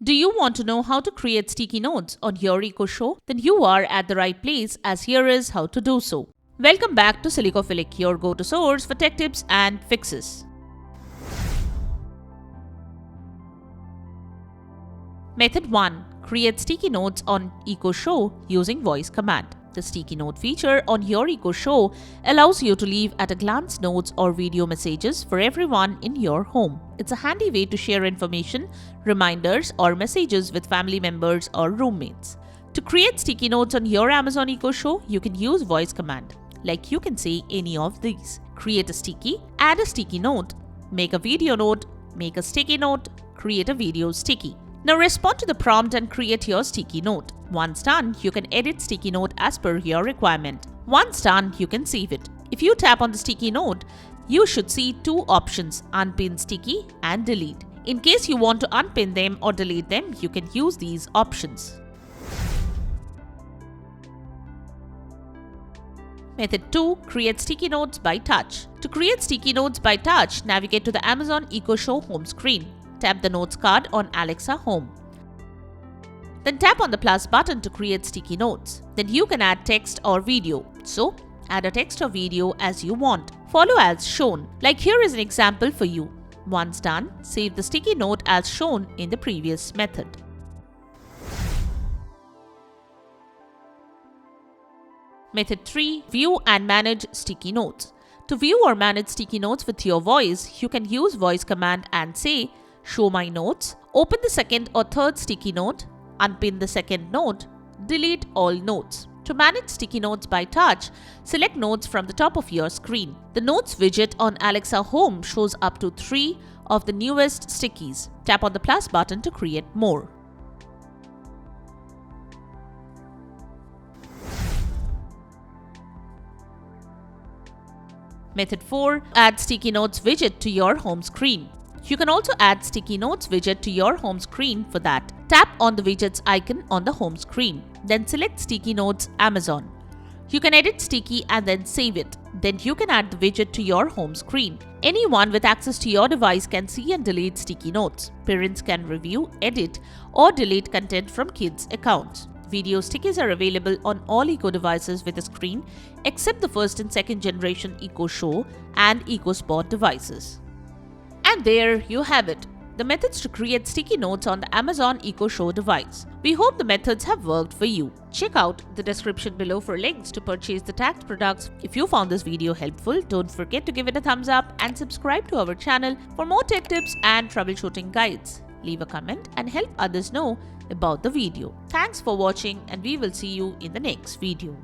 Do you want to know how to create sticky notes on your Eco Show? Then you are at the right place, as here is how to do so. Welcome back to Silicophilic, your go-to source for tech tips and fixes. Method 1. Create sticky notes on Eco Show using voice command. The sticky note feature on your Eco Show allows you to leave at a glance notes or video messages for everyone in your home. It's a handy way to share information, reminders, or messages with family members or roommates. To create sticky notes on your Amazon Eco Show, you can use voice command. Like you can say any of these. Create a sticky, add a sticky note, make a video note, make a sticky note, create a video sticky. Now respond to the prompt and create your sticky note. Once done, you can edit sticky note as per your requirement. Once done, you can save it. If you tap on the sticky note, you should see two options: unpin sticky and delete. In case you want to unpin them or delete them, you can use these options. Method 2. Create sticky notes by touch. To create sticky notes by touch, navigate to the Amazon Eco Show home screen. Tap the Notes card on Alexa Home. Then tap on the plus button to create sticky notes. Then you can add text or video. So, add a text or video as you want. Follow as shown. Like here is an example for you. Once done, save the sticky note as shown in the previous method. Method 3. View and manage sticky notes. To view or manage sticky notes with your voice, you can use voice command and say, "Show my notes," open the second or third sticky note, unpin the second note, delete all notes. To manage sticky notes by touch, select Notes from the top of your screen. The Notes widget on Alexa Home shows up to 3 of the newest stickies. Tap on the plus button to create more. Method 4. Add sticky notes widget to your home screen. You can also add sticky notes widget to your home screen for that. Tap on the widget's icon on the home screen. Then select Sticky Notes Amazon. You can edit sticky and then save it. Then you can add the widget to your home screen. Anyone with access to your device can see and delete sticky notes. Parents can review, edit, or delete content from kids' accounts. Video stickies are available on all Eco devices with a screen except the first and second generation Eco Show and Eco Spot devices. And there you have it, the methods to create sticky notes on the Amazon Eco Show device. We hope the methods have worked for you. Check out the description below for links to purchase the tagged products. If you found this video helpful, don't forget to give it a thumbs up and subscribe to our channel for more tech tips and troubleshooting guides. Leave a comment and help others know about the video. Thanks for watching, and we will see you in the next video.